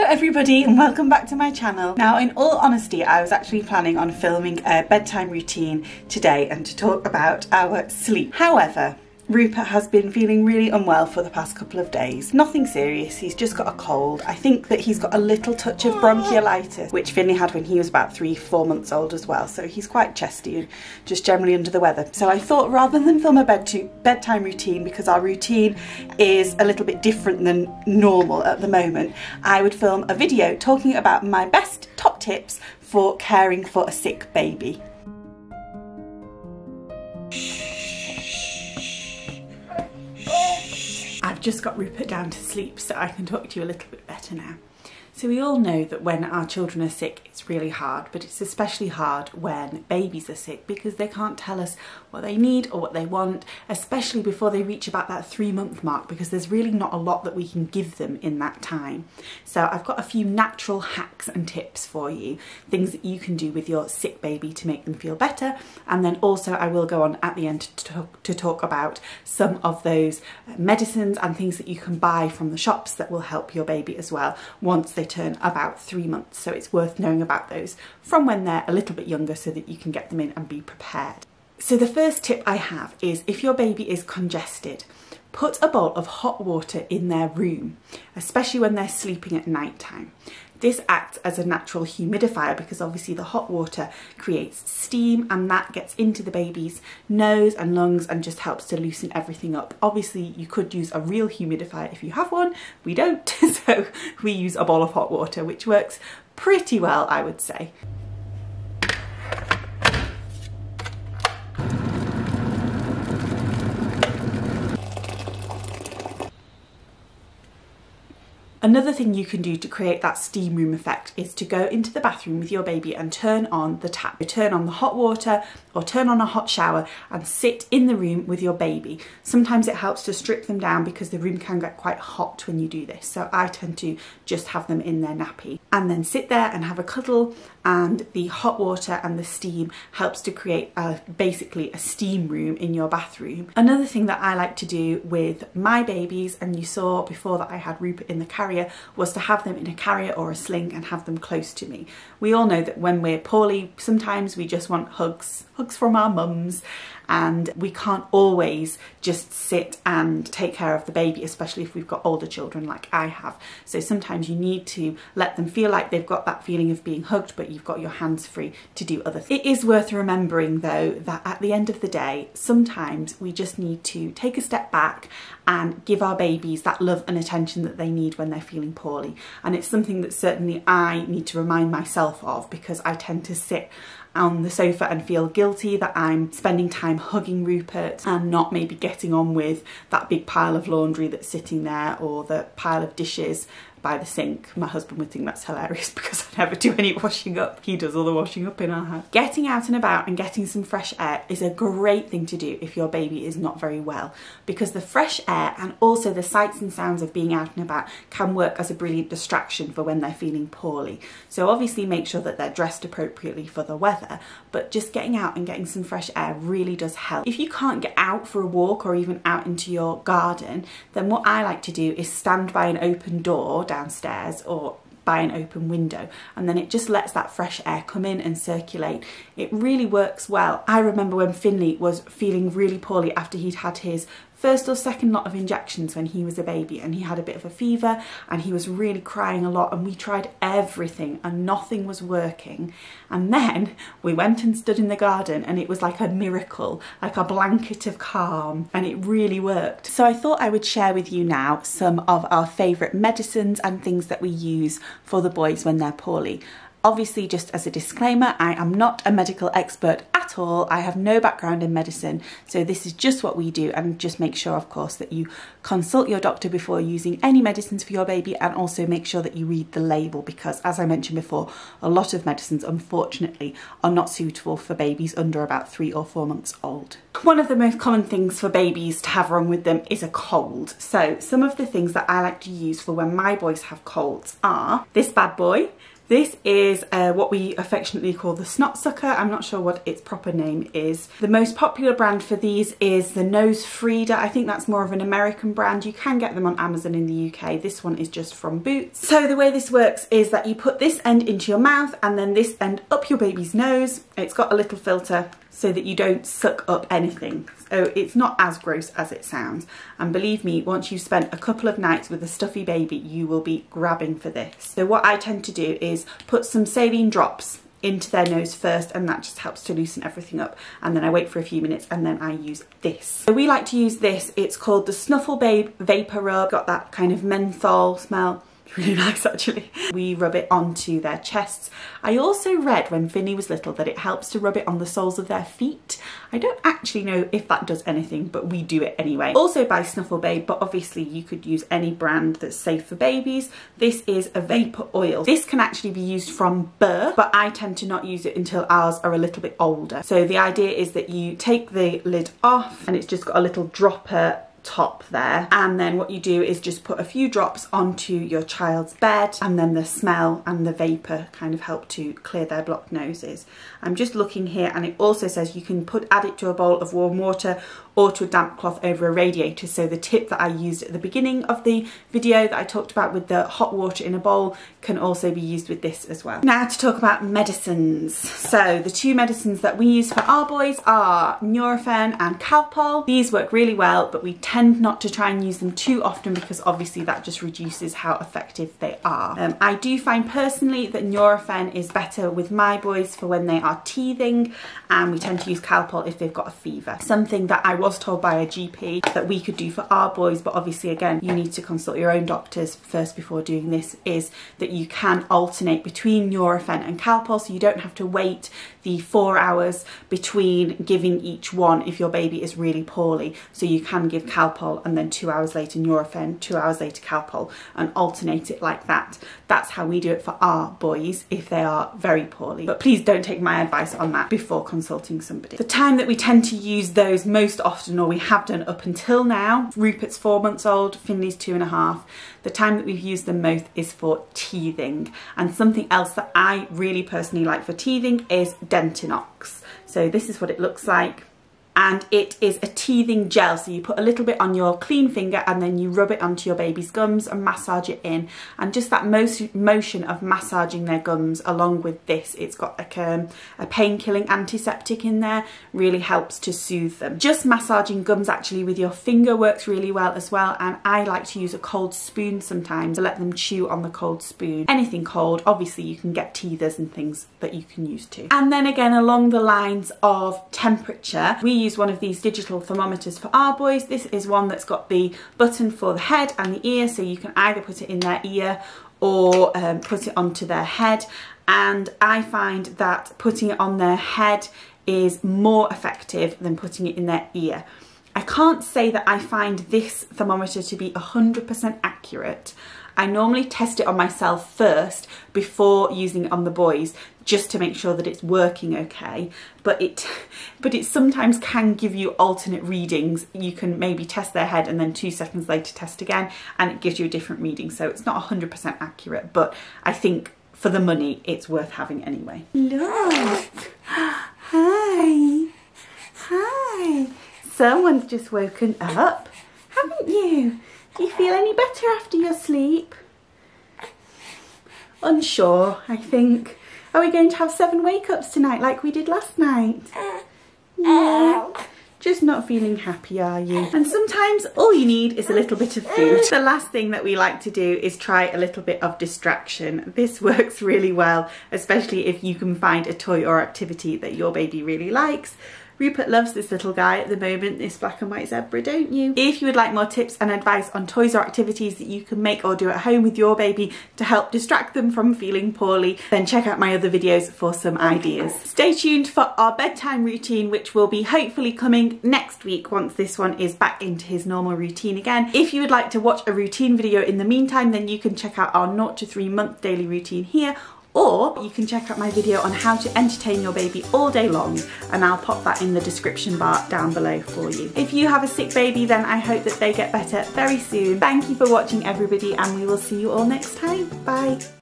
Hello everybody and welcome back to my channel. Now, in all honesty, I was actually planning on filming a bedtime routine today and to talk about our sleep. However, Rupert has been feeling really unwell for the past couple of days. Nothing serious, he's just got a cold. I think that he's got a little touch of bronchiolitis, which Finley had when he was about 3-4 months old as well. So he's quite chesty and just generally under the weather. So I thought rather than film a bedtime routine, because our routine is a little bit different than normal at the moment, I would film a video talking about my best top tips for caring for a sick baby. I've just got Rupert down to sleep so I can talk to you a little bit better now. So we all know that when our children are sick, it's really hard, but it's especially hard when babies are sick because they can't tell us what they need or what they want, especially before they reach about that 3-month mark, because there's really not a lot that we can give them in that time. So I've got a few natural hacks and tips for you, things that you can do with your sick baby to make them feel better. And then also I will go on at the end to talk about some of those medicines and things that you can buy from the shops that will help your baby as well once they turn about 3 months. So it's worth knowing about those from when they're a little bit younger so that you can get them in and be prepared. So the first tip I have is, if your baby is congested, put a bowl of hot water in their room, especially when they're sleeping at night time. This acts as a natural humidifier because obviously the hot water creates steam and that gets into the baby's nose and lungs and just helps to loosen everything up. Obviously you could use a real humidifier if you have one. We don't, so we use a bowl of hot water, which works pretty well, I would say. Another thing you can do to create that steam room effect is to go into the bathroom with your baby and turn on the tap. Turn on the hot water or turn on a hot shower and sit in the room with your baby. Sometimes it helps to strip them down because the room can get quite hot when you do this. So I tend to just have them in their nappy and then sit there and have a cuddle, and the hot water and the steam helps to create basically a steam room in your bathroom. Another thing that I like to do with my babies, and you saw before that I had Rupert in the carrier, was to have them in a carrier or a sling and have them close to me. We all know that when we're poorly, sometimes we just want hugs from our mums, and we can't always just sit and take care of the baby, especially if we've got older children like I have. So sometimes you need to let them feel like they've got that feeling of being hugged, but you've got your hands free to do other things. It is worth remembering though that at the end of the day, sometimes we just need to take a step back and give our babies that love and attention that they need when they're feeling poorly. And it's something that certainly I need to remind myself of, because I tend to sit on the sofa and feel guilty that I'm spending time hugging Rupert and not maybe getting on with that big pile of laundry that's sitting there or the pile of dishes by the sink. My husband would think that's hilarious because I never do any washing up. He does all the washing up in our house. Getting out and about and getting some fresh air is a great thing to do if your baby is not very well, because the fresh air and also the sights and sounds of being out and about can work as a brilliant distraction for when they're feeling poorly. So obviously make sure that they're dressed appropriately for the weather, but just getting out and getting some fresh air really does help. If you can't get out for a walk or even out into your garden, then what I like to do is stand by an open door downstairs or by an open window, and then it just lets that fresh air come in and circulate. It really works well. I remember when Finley was feeling really poorly after he'd had his first or second lot of injections when he was a baby, and he had a bit of a fever and he was really crying a lot, and we tried everything and nothing was working. And then we went and stood in the garden and it was like a miracle, like a blanket of calm, and it really worked. So I thought I would share with you now some of our favourite medicines and things that we use for the boys when they're poorly. Obviously, just as a disclaimer, I am not a medical expert at all. I have no background in medicine, so this is just what we do, and just make sure, of course, that you consult your doctor before using any medicines for your baby, and also make sure that you read the label, because as I mentioned before, a lot of medicines, unfortunately, are not suitable for babies under about 3 or 4 months old. One of the most common things for babies to have wrong with them is a cold. So some of the things that I like to use for when my boys have colds are this bad boy. This is what we affectionately call the snot sucker. I'm not sure what its proper name is. The most popular brand for these is the Nosefrida. I think that's more of an American brand. You can get them on Amazon in the UK. This one is just from Boots. So the way this works is that you put this end into your mouth and then this end up your baby's nose. It's got a little filter so that you don't suck up anything. So it's not as gross as it sounds. And believe me, once you've spent a couple of nights with a stuffy baby, you will be grabbing for this. So what I tend to do is put some saline drops into their nose first, and that just helps to loosen everything up. And then I wait for a few minutes and then I use this. So we like to use this. It's called the Snuffle Babe Vapor Rub. Got that kind of menthol smell. Really nice actually. We rub it onto their chests. I also read when Finny was little that it helps to rub it on the soles of their feet. I don't actually know if that does anything, but we do it anyway. Also by Snuffle Babe, but obviously you could use any brand that's safe for babies. This is a vapor oil. This can actually be used from birth, but I tend to not use it until ours are a little bit older. So the idea is that you take the lid off and it's just got a little dropper top there, and then what you do is just put a few drops onto your child's bed, and then the smell and the vapor kind of help to clear their blocked noses. I'm just looking here, and it also says you can add it to a bowl of warm water or to a damp cloth over a radiator. So the tip that I used at the beginning of the video that I talked about with the hot water in a bowl can also be used with this as well. Now to talk about medicines. So the two medicines that we use for our boys are Nurofen and Calpol. These work really well, but we tend not to try and use them too often because obviously that just reduces how effective they are. I do find personally that Nurofen is better with my boys for when they are teething, and we tend to use Calpol if they've got a fever. Something that I was told by a GP that we could do for our boys, but obviously again you need to consult your own doctors first before doing this, is that you can alternate between Nurofen and Calpol, so you don't have to wait the 4 hours between giving each one if your baby is really poorly. So you can give Calpol and then 2 hours later Nurofen, 2 hours later Calpol, and alternate it like that. That's how we do it for our boys if they are very poorly. But please don't take my advice on that before consulting somebody. The time that we tend to use those most often, or we have done up until now, Rupert's 4 months old, Finley's 2.5, the time that we've used them most is for teething. And something else that I really personally like for teething is Dentinox. So this is what it looks like. And it is a teething gel, so you put a little bit on your clean finger and then you rub it onto your baby's gums and massage it in. And just that motion of massaging their gums along with this, it's got like a pain-killing antiseptic in there, really helps to soothe them. Just massaging gums actually with your finger works really well as well, and I like to use a cold spoon sometimes to let them chew on the cold spoon. Anything cold, obviously you can get teethers and things that you can use too. And then again, along the lines of temperature, we use one of these digital thermometers for our boys. This is one that's got the button for the head and the ear, so you can either put it in their ear or put it onto their head. And I find that putting it on their head is more effective than putting it in their ear. I can't say that I find this thermometer to be 100% accurate. I normally test it on myself first before using it on the boys, just to make sure that it's working okay. But it sometimes can give you alternate readings. You can maybe test their head and then 2 seconds later test again, and it gives you a different reading. So it's not 100% accurate, but I think for the money, it's worth having anyway. Look! Hi! Hi! Someone's just woken up, haven't you? Do you feel any better after your sleep? Unsure, I think. Are we going to have 7 wake-ups tonight like we did last night? No. Just not feeling happy, are you? And sometimes all you need is a little bit of food. The last thing that we like to do is try a little bit of distraction. This works really well, especially if you can find a toy or activity that your baby really likes. Rupert loves this little guy at the moment, this black and white zebra, don't you? If you would like more tips and advice on toys or activities that you can make or do at home with your baby to help distract them from feeling poorly, then check out my other videos for some ideas. Stay tuned for our bedtime routine, which will be hopefully coming next week once this one is back into his normal routine again. If you would like to watch a routine video in the meantime, then you can check out our 0 to 3 month daily routine here, or you can check out my video on how to entertain your baby all day long, and I'll pop that in the description bar down below for you. If you have a sick baby, then I hope that they get better very soon. Thank you for watching, everybody, and we will see you all next time. Bye.